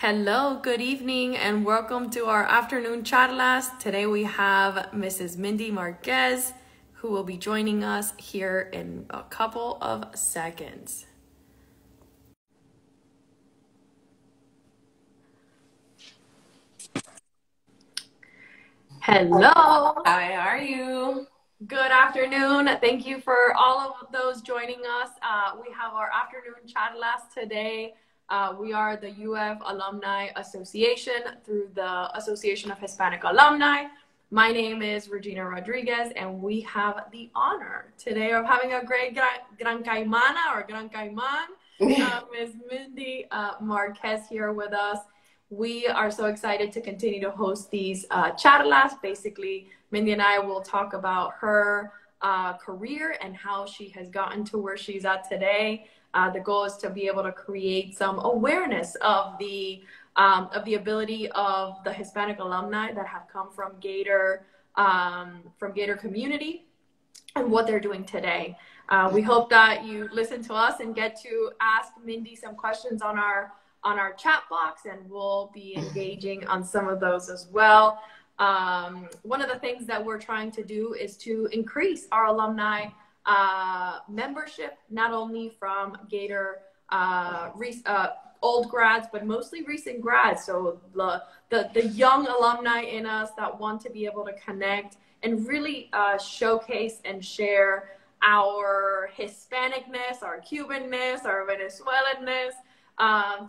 Hello, good evening, and welcome to our afternoon charlas. Today we have Mrs. Mindy Marqués, who will be joining us here in a couple of seconds. Hello. Hi, how are you? Good afternoon. Thank you for all of those joining us. We have our afternoon charlas today. We are the UF Alumni Association through the Association of Hispanic Alumni. My name is Regina Rodriguez, and we have the honor today of having a great Gran Caimana or Gran Caiman, Ms. Mindy Marqués here with us. We are so excited to continue to host these charlas. Basically, Mindy and I will talk about her career and how she has gotten to where she's at today. The goal is to be able to create some awareness of the ability of the Hispanic alumni that have come from Gator community and what they're doing today. We hope that you listen to us and get to ask Mindy some questions on our chat box, and we'll be engaging on some of those as well. One of the things that we're trying to do is to increase our alumni membership, not only from Gator old grads, but mostly recent grads. So the young alumni in us that want to be able to connect and really showcase and share our Hispanicness, our Cubanness, our Venezuelanness,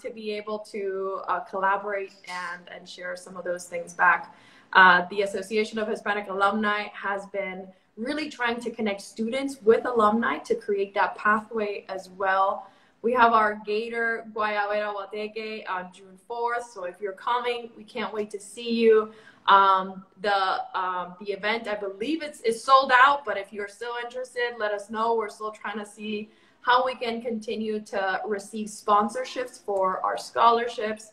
to be able to collaborate and share some of those things back. The Association of Hispanic Alumni has been really trying to connect students with alumni to create that pathway as well. We have our Gator Guayabera Guateque on June 4th. So if you're coming, we can't wait to see you. The event, I believe it's sold out, but if you're still interested, let us know. We're still trying to see how we can continue to receive sponsorships for our scholarships.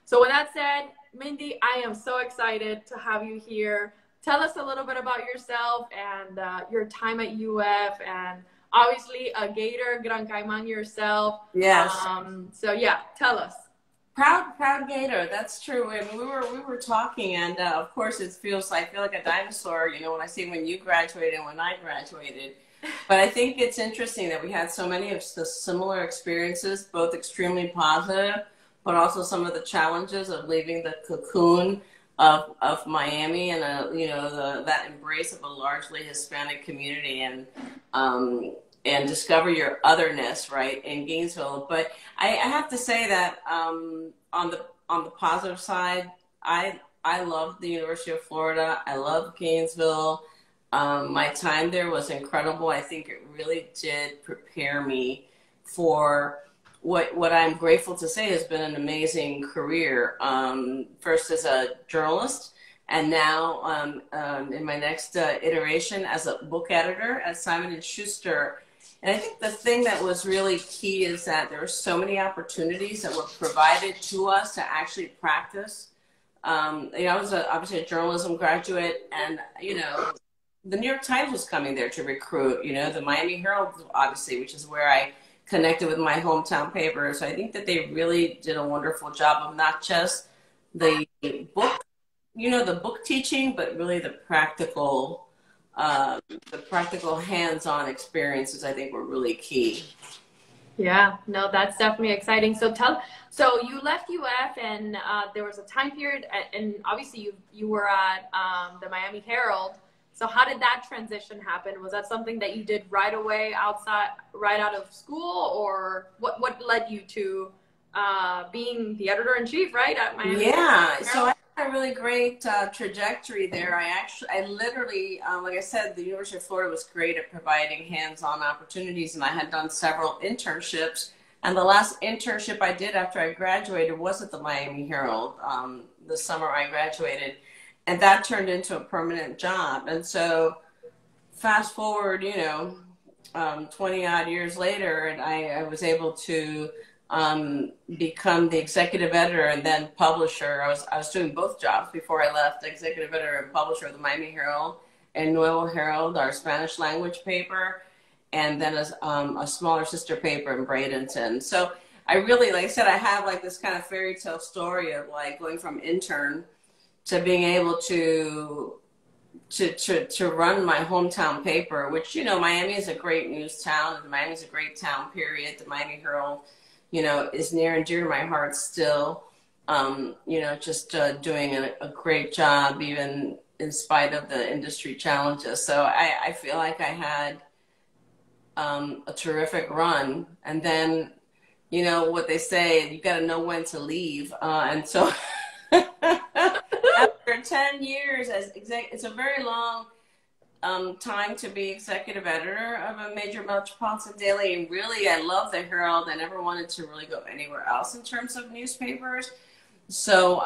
So with that said, Mindy, I am so excited to have you here. Tell us a little bit about yourself and your time at UF, and obviously a Gator, Gran Caiman yourself. Yes. So yeah, tell us. Proud Gator. That's true. And we were talking, and of course I feel like a dinosaur. You know, when I see when you graduated and when I graduated. But I think it's interesting that we had so many of the similar experiences, both extremely positive, but also some of the challenges of leaving the cocoon of Miami and that embrace of a largely Hispanic community and discover your otherness, right, in Gainesville. But I have to say that on the positive side, I love the University of Florida. I love Gainesville. My time there was incredible. I think it really did prepare me for what I'm grateful to say has been an amazing career. First as a journalist, and now in my next iteration as a book editor at Simon & Schuster. And I think the thing that was really key is that there were so many opportunities that were provided to us to actually practice. I was obviously a journalism graduate, and the New York Times was coming there to recruit. The Miami Herald, obviously, which is where I connected with my hometown paper. So I think that they really did a wonderful job of not just the book, the book teaching, but really the practical hands-on experiences, I think, were really key. Yeah, no, that's definitely exciting. So you left UF, and there was a time period, and obviously you were at the Miami Herald. So how did that transition happen? Was that something that you did right away right out of school, or what led you to being the editor-in-chief, right, at Miami? Yeah, so I had a really great trajectory there. I literally, like I said, the University of Florida was great at providing hands-on opportunities, and I had done several internships. And the last internship I did after I graduated was at the Miami Herald, the summer I graduated. And that turned into a permanent job. And so fast forward, 20 odd years later, and I was able to become the executive editor and then publisher. I was doing both jobs before I left, executive editor and publisher of the Miami Herald and Nuevo Herald, our Spanish language paper, and then a smaller sister paper in Bradenton. So I really, like I said, I have like this kind of fairy tale story of like going from intern to being able to run my hometown paper, which, you know, Miami is a great news town. Miami is a great town, period. The Miami Herald, you know, is near and dear to my heart still. You know, just doing a great job, even in spite of the industry challenges. So I feel like I had a terrific run. And then, you know, what they say, you got to know when to leave. And so after 10 years as it's a very long time to be executive editor of a major metropolitan daily. And really, I love the Herald. I never wanted to really go anywhere else in terms of newspapers. So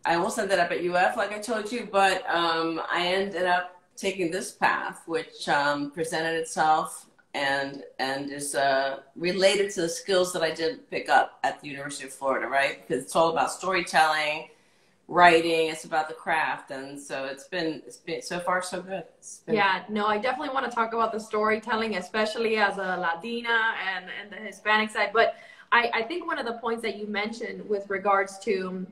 I almost ended up at UF, like I told you, but I ended up taking this path, which presented itself and is related to the skills that I did pick up at the University of Florida, right? Because it's all about storytelling, writing, it's about the craft. And so it's been so far so good. Yeah, no, I definitely want to talk about the storytelling, especially as a Latina and the Hispanic side. But I think one of the points that you mentioned with regards to,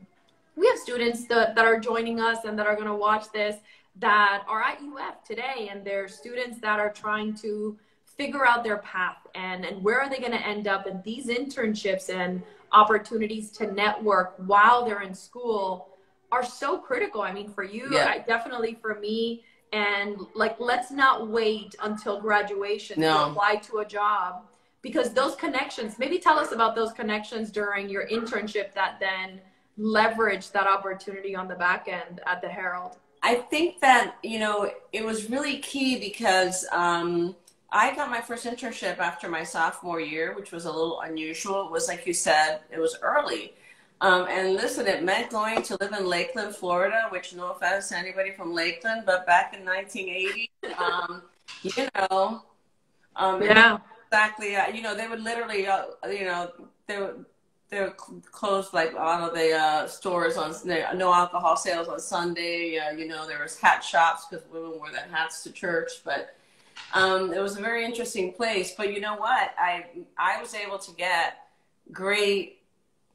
we have students that are joining us and that are going to watch this that are at UF today, and they're students that are trying to figure out their path and where are they going to end up. And these internships and opportunities to network while they're in school are so critical. I mean, for you, yeah. Definitely for me. And like, let's not wait until graduation to apply to a job, because those connections, maybe tell us about those connections during your internship that then leverage that opportunity on the back end at the Herald. I think that, you know, it was really key because I got my first internship after my sophomore year, which was a little unusual. It was, like you said, it was early. And listen, it meant going to live in Lakeland, Florida, which, no offense to anybody from Lakeland, but back in 1980, you know, yeah. Exactly. You know, they would literally, you know, they would close like a lot of the stores on no alcohol sales on Sunday. You know, there was hat shops because women wore their hats to church. But it was a very interesting place. But you know what? I was able to get great,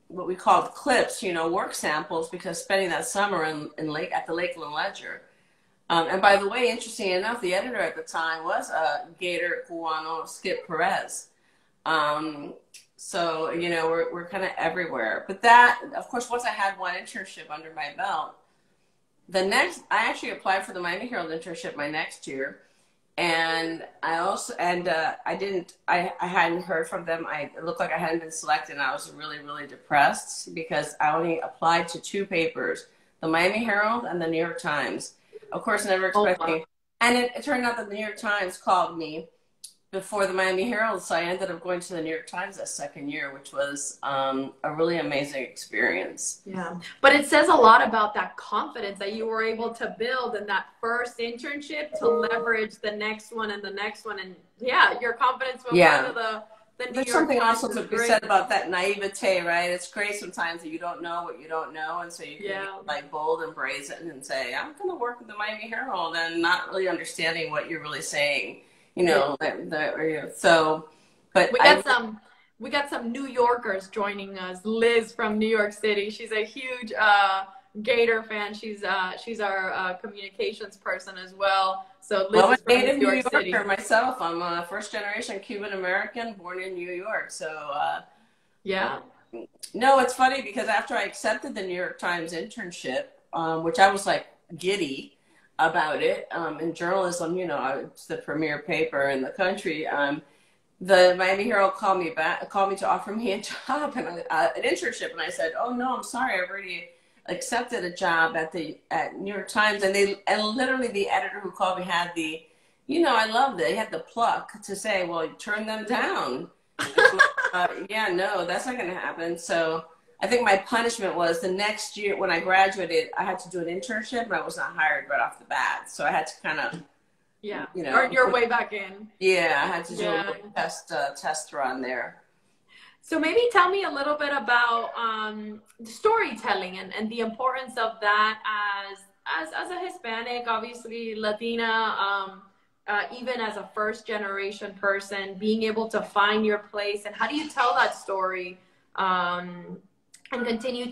what we called clips, you know, work samples, because spending that summer at the Lakeland Ledger. And by the way, interesting enough, the editor at the time was Gator Cubano Skip Perez. So, you know, we're kind of everywhere. But that, of course, once I had one internship under my belt, I actually applied for the Miami Herald internship my next year. And I hadn't heard from them. It looked like I hadn't been selected, and I was really, really depressed because I only applied to 2 papers, the Miami Herald and the New York Times. Of course, never expecting. And it turned out that the New York Times called me before the Miami Herald, so I ended up going to the New York Times that second year, which was a really amazing experience. Yeah, but it says a lot about that confidence that you were able to build in that first internship to leverage the next one and the next one. And yeah, your confidence went part of the New There's York something Times also to be said about that naivete, right? It's great sometimes that you don't know what you don't know, and so you can be like bold and brazen and say, I'm going to work with the Miami Herald, and not really understanding what you're really saying, you know. So, but we got some New Yorkers joining us. Liz from New York City. She's a huge Gator fan. She's our communications person as well. So Liz is from native New York City. Myself. I'm a first generation Cuban-American born in New York. So yeah. No, it's funny because after I accepted the New York Times internship, which I was like giddy about it, in journalism, you know, it's the premier paper in the country. The Miami Herald called me to offer me a job and an internship, and I said, "Oh no, I'm sorry, I've already accepted a job at New York Times." And literally the editor who called me had I loved it. He had the pluck to say, "Well, turn them down." Yeah, no, that's not going to happen. So I think my punishment was the next year when I graduated, I had to do an internship, and I was not hired right off the bat. So I had to kind of, earn your way back in. Yeah, I had to do a test run there. So maybe tell me a little bit about storytelling and the importance of that as a Hispanic, obviously Latina, even as a first generation person, being able to find your place, and how do you tell that story, and continued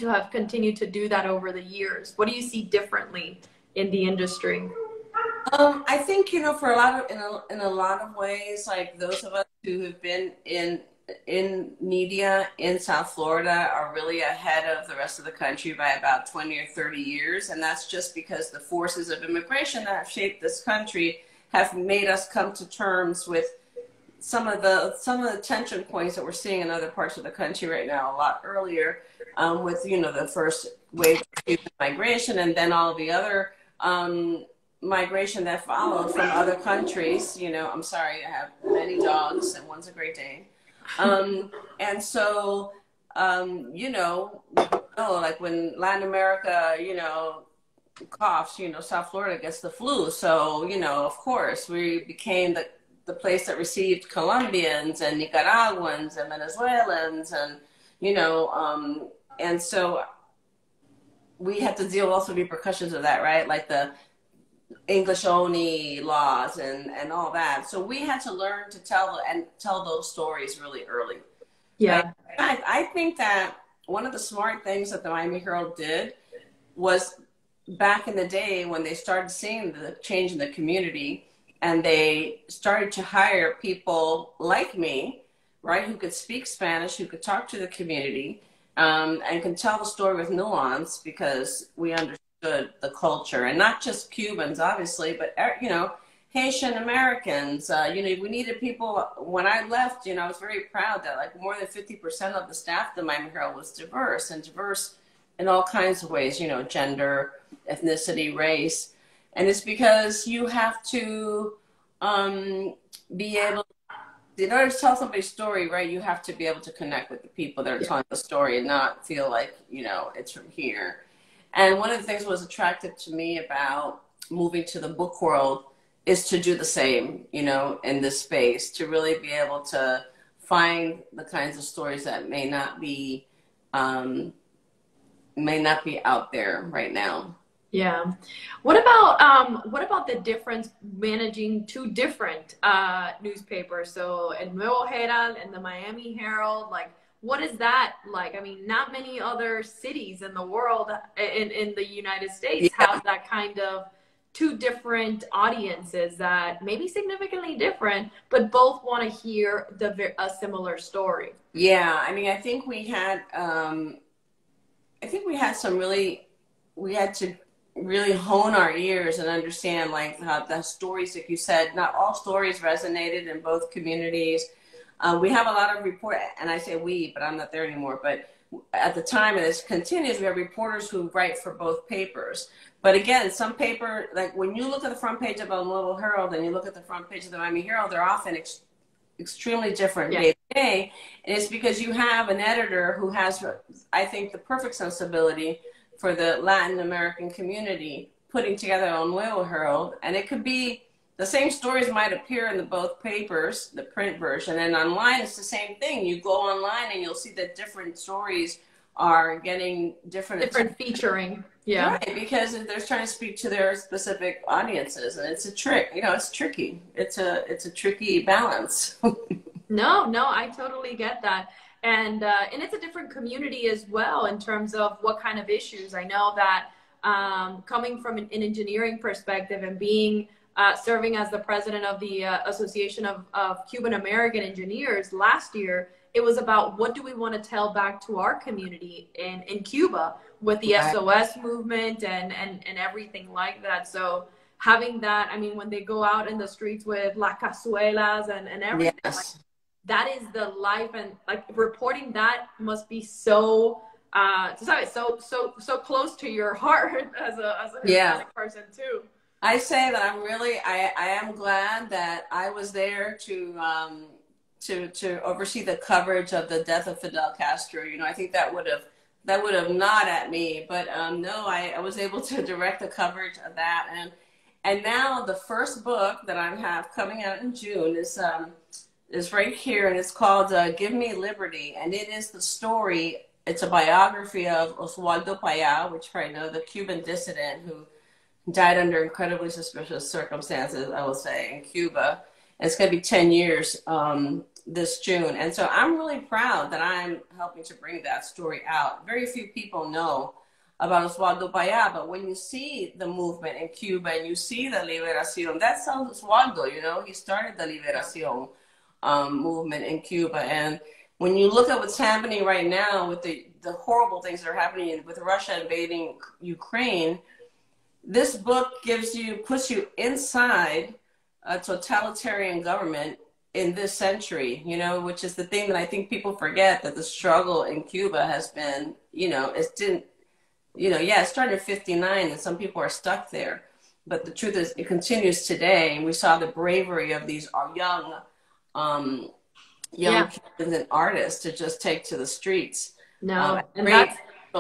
to do that over the years? What do you see differently in the industry? I think, you know, for a lot of, in a lot of ways, like those of us who have been in media in South Florida are really ahead of the rest of the country by about 20 or 30 years. And that's just because the forces of immigration that have shaped this country have made us come to terms with some of the tension points that we're seeing in other parts of the country right now a lot earlier, with, you know, the first wave of migration and then all the other migration that followed from other countries. You know, I'm sorry, I have many dogs and one's a Great Dane. And so, you know, like when Latin America, you know, coughs, you know, South Florida gets the flu. So, you know, of course, we became the place that received Colombians and Nicaraguans and Venezuelans and, you know, and so we had to deal with also repercussions of that, right? Like the English only laws and all that. So we had to learn to tell those stories really early. Yeah. Right? I think that one of the smart things that the Miami Herald did was back in the day when they started seeing the change in the community and they started to hire people like me, right, who could speak Spanish, who could talk to the community, and can tell the story with nuance because we understood the culture, and not just Cubans, obviously, but, you know, Haitian Americans. You know, we needed people. When I left, you know, I was very proud that like more than 50% of the staff at the Miami Herald was diverse, and diverse in all kinds of ways, you know, gender, ethnicity, race. And it's because you have to be able, in order to tell somebody's story, right, you have to be able to connect with the people that are telling the story and not feel like, you know, it's from here. And one of the things that was attractive to me about moving to the book world is to do the same, you know, in this space, to really be able to find the kinds of stories that may not be out there right now. Yeah. What about the difference managing two different newspapers? So in Nuevo Herald and the Miami Herald, like, what is that like? I mean, not many other cities in the world, in the United States, have that kind of two different audiences that may be significantly different, but both want to hear a similar story. Yeah, I mean, I think we had we had to really hone our ears and understand, like, how the stories, like you said, not all stories resonated in both communities. We have a lot of and I say we, but I'm not there anymore, but at the time, and this continues, we have reporters who write for both papers. But again, some paper, like when you look at the front page of the Nuevo Herald and you look at the front page of the Miami Herald, they're often extremely different day to day. And it's because you have an editor who has, I think, the perfect sensibility for the Latin American community, putting together a Nuevo Herald. And it could be the same stories might appear in both papers, the print version, and online it's the same thing. You go online and you'll see that different stories are getting different featuring. Yeah. Right, because they're trying to speak to their specific audiences, and it's a trick. You know, it's tricky. It's a tricky balance. No, I totally get that. And it's a different community as well in terms of what kind of issues. I know that coming from an engineering perspective and being serving as the president of the Association of Cuban-American Engineers last year, it was about what do we want to tell back to our community in Cuba with the SOS movement and everything like that. So having that, I mean, when they go out in the streets with La Cazuelas and everything, like, that is the life, and like reporting that must be so close to your heart as a Hispanic person too. I say that I am glad that I was there to oversee the coverage of the death of Fidel Castro. You know, I think that would have gnawed at me, but no, I was able to direct the coverage of that, and now the first book that I have coming out in June is right here, and it's called Give Me Liberty, and it is the story. It's a biography of Oswaldo Payá, which you probably know, the Cuban dissident died under incredibly suspicious circumstances, I will say, in Cuba. And it's going to be 10 years this June. And so I'm really proud that I'm helping to bring that story out. Very few people know about Oswaldo Paya, but when you see the movement in Cuba and you see the Liberación, that's Oswaldo, you know, he started the Liberación movement in Cuba. And when you look at what's happening right now with the horrible things that are happening with Russia invading Ukraine, this book puts you inside a totalitarian government in this century, you know, which is the thing that I think people forget, that the struggle in Cuba has been, you know, it started in 59 and some people are stuck there. But the truth is it continues today. And we saw the bravery of these young Cubans and artists to just take to the streets. And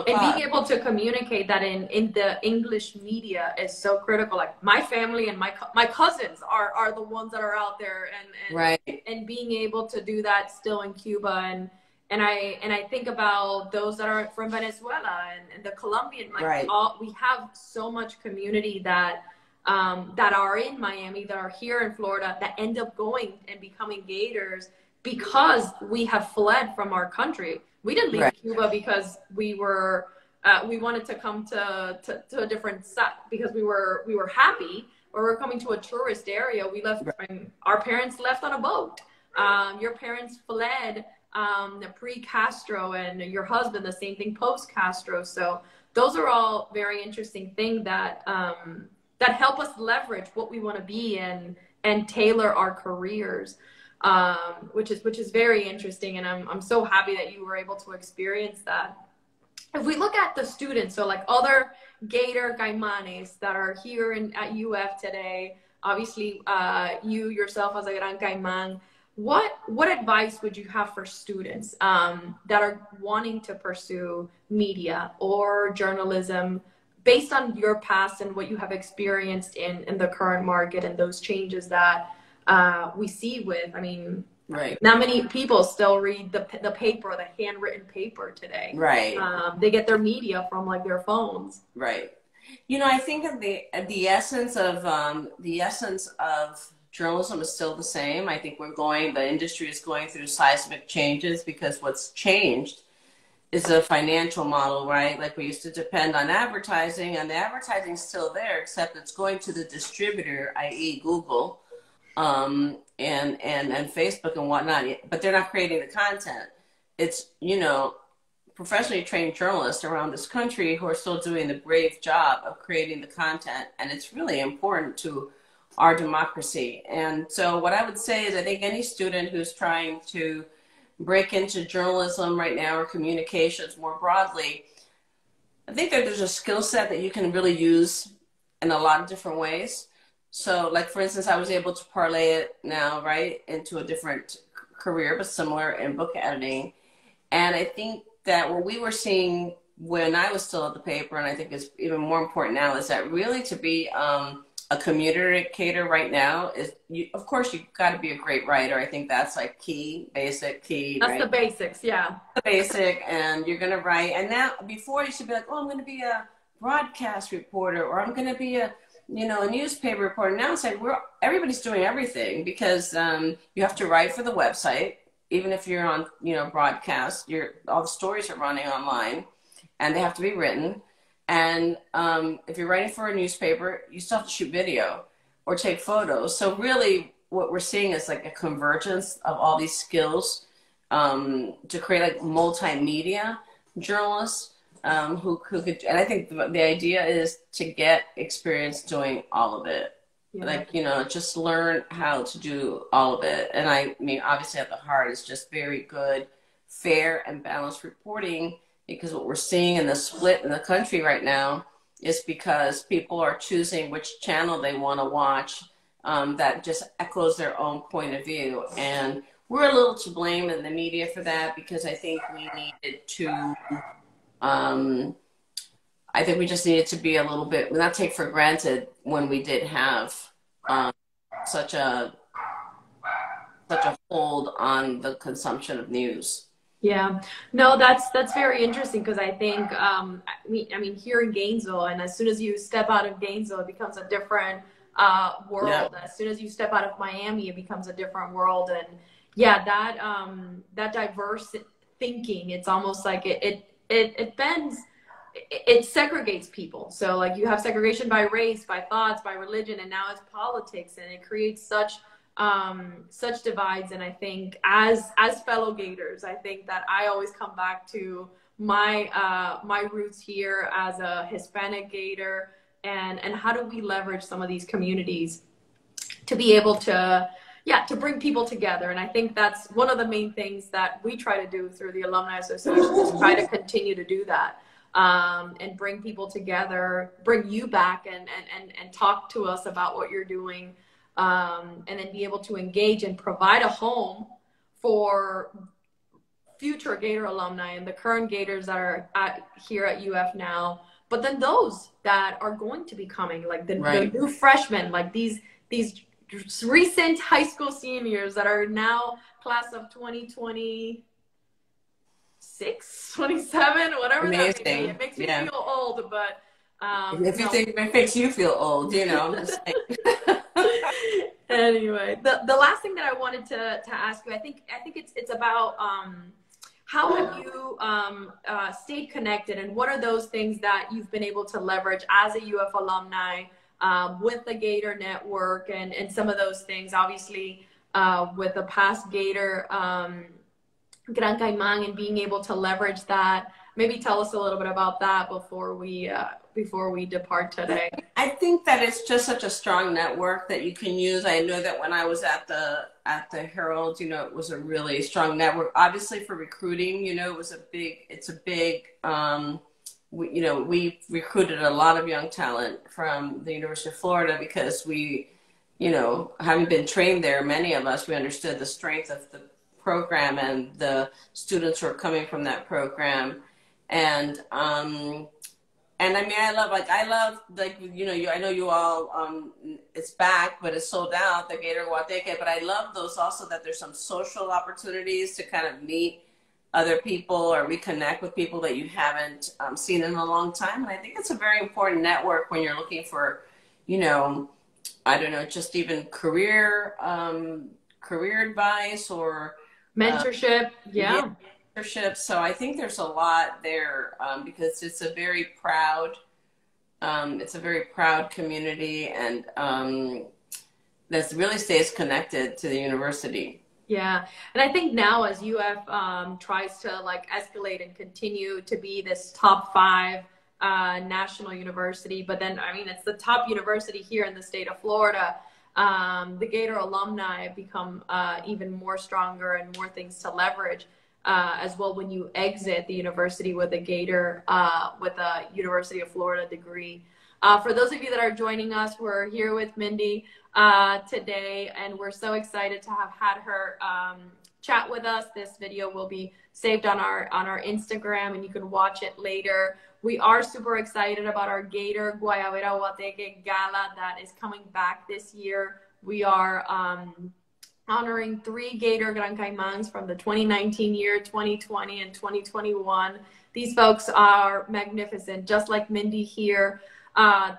being able to communicate that in the English media is so critical. Like my family and my cousins are the ones that are out there, and being able to do that still in Cuba, and I think about those that are from Venezuela and the Colombian, we have so much community that are in Miami, that are here in Florida, that end up going and becoming Gators because we have fled from our country. We didn't leave Cuba because we wanted to come to a different side because we were happy, or we're coming to a tourist area. We left. Our parents left on a boat. Your parents fled pre-Castro, and your husband the same thing post-Castro. So those are all very interesting things that help us leverage what we want to be and tailor our careers. Which is very interesting, and I'm so happy that you were able to experience that. If we look at the students, so like other Gator Caimanes that are here at UF today, obviously you yourself as a Gran Caiman, what advice would you have for students that are wanting to pursue media or journalism based on your past and what you have experienced in the current market and those changes that we see with, I mean, not many people still read the paper, the handwritten paper today. They get their media from like their phones. You know, I think the essence of journalism is still the same. I think the industry is going through seismic changes because what's changed is a financial model, right? Like we used to depend on advertising, and the advertising is still there, except it's going to the distributor, i.e. Google, and Facebook and whatnot, but they're not creating the content. It's, you know, professionally trained journalists around this country who are still doing the brave job of creating the content, and it's really important to our democracy. And so what I would say is I think any student who's trying to break into journalism right now, or communications more broadly, I think that there's a skill set that you can really use in a lot of different ways. So like, for instance, I was able to parlay it now, right, into a different career, but similar in book editing. And I think that what we were seeing when I was still at the paper, and I think is even more important now, is that really to be a communicator right now is, of course, you've got to be a great writer. I think that's like basic. That's the basics, yeah. The basic, and you're going to write. And now, before you should be like, oh, I'm going to be a broadcast reporter, or I'm going to be a newspaper reporter. Now it's like everybody's doing everything, because you have to write for the website. Even if you're on, broadcast, all the stories are running online, and they have to be written. And if you're writing for a newspaper, you still have to shoot video or take photos. So really what we're seeing is like a convergence of all these skills to create like multimedia journalists who could, and I think the idea is to get experience doing all of it. Yeah. Like, just learn how to do all of it. And I mean, obviously at the heart is just very good, fair and balanced reporting, because what we're seeing in the split in the country right now is because people are choosing which channel they want to watch that just echoes their own point of view. And we're a little to blame in the media for that, because I think we needed to, I think we just needed to be a little bit, not take for granted when we did have such a hold on the consumption of news. Yeah, no, that's very interesting because I think I mean here in Gainesville, and as soon as you step out of Gainesville, it becomes a different Yeah. world. As soon as you step out of Miami, it becomes a different world. And yeah, that that diverse thinking, it's almost like it bends, it segregates people. So like you have segregation by race, by thoughts, by religion, and now it's politics, and it creates such divides. And I think as fellow Gators, I think that I always come back to my roots here as a Hispanic Gator, and how do we leverage some of these communities to be able to, yeah, to bring people together. And I think that's one of the main things that we try to do through the Alumni Association, is try to continue to do that, and bring people together, bring you back, and talk to us about what you're doing, and then be able to engage and provide a home for future Gator alumni and the current Gators that are here at UF now, but then those that are going to be coming, like the new freshmen, like these recent high school seniors that are now class of 2026, 27, whatever that may be. It makes me feel old, but if you think it makes you feel old, you know, I'm just saying. Anyway, the last thing that I wanted to ask you, I think it's about how have you stayed connected, and what are those things that you've been able to leverage as a UF alumni with the Gator Network, and some of those things, obviously with the past Gator Gran Caiman, and being able to leverage that. Maybe tell us a little bit about that before we depart today. I think that it's just such a strong network that you can use. I know that when I was at the Herald, you know, it was a really strong network. Obviously for recruiting, you know, it's a big, you know, we recruited a lot of young talent from the University of Florida because we, you know, having been trained there, many of us, we understood the strength of the program and the students who are coming from that program. And I mean, I love, you know, I know you all, it's back, but it's sold out, the Gator Guateque, but I love those also, that there's some social opportunities to kind of meet other people or reconnect with people that you haven't seen in a long time. And I think it's a very important network when you're looking for, you know, I don't know, just even career advice or mentorship. Mentorship. So I think there's a lot there because it's a very proud community, and that really stays connected to the university. Yeah, and I think now as UF tries to like escalate and continue to be this top 5 national university, but then I mean it's the top university here in the state of Florida. The Gator alumni have become even more stronger and more things to leverage as well when you exit the university with a Gator, with a University of Florida degree. For those of you that are joining us, we're here with Mindy today, and we're so excited to have had her chat with us. This video will be saved on our Instagram, and you can watch it later. We are super excited about our Gator Guayabera Guateque Gala that is coming back this year. We are honoring 3 Gator Gran Caimans from the 2019 year, 2020, and 2021. These folks are magnificent, just like Mindy here.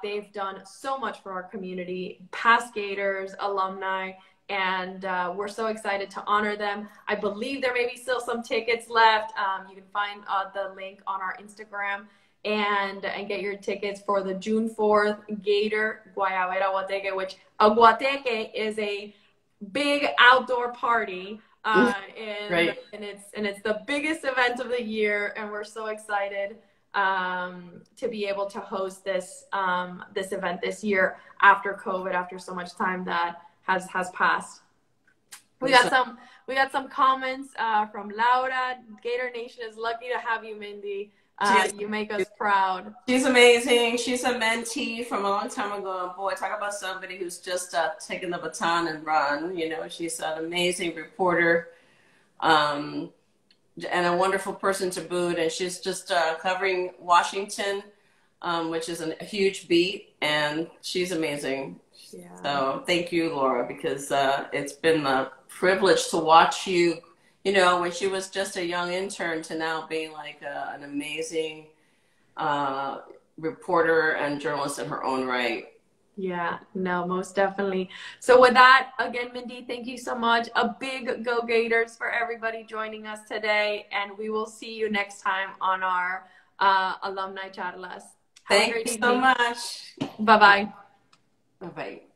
They've done so much for our community, past Gators, alumni, and we're so excited to honor them. I believe there may be still some tickets left. You can find the link on our Instagram and get your tickets for the June 4th Gator Guayabera Guateque, which a guateque is a big outdoor party. And it's the biggest event of the year, and we're so excited to be able to host this this event this year after COVID, after so much time that has passed. We got some comments from Laura. Gator Nation is lucky to have you, Mindy. You make us proud. She's amazing. She's a mentee from a long time ago. Boy, talk about somebody who's just taken the baton and run. You know, she's an amazing reporter. And a wonderful person to boot, and she's just covering Washington, which is a huge beat, and she's amazing. Yeah. So thank you, Laura, because it's been a privilege to watch you you know, when she was just a young intern to now being like an amazing reporter and journalist in her own right. Yeah, no, most definitely. So with that, again, Mindy, thank you so much. A big Go Gators for everybody joining us today. And we will see you next time on our Alumni Charlas. Have a Thank great you so evening. much. Bye-bye. Bye-bye.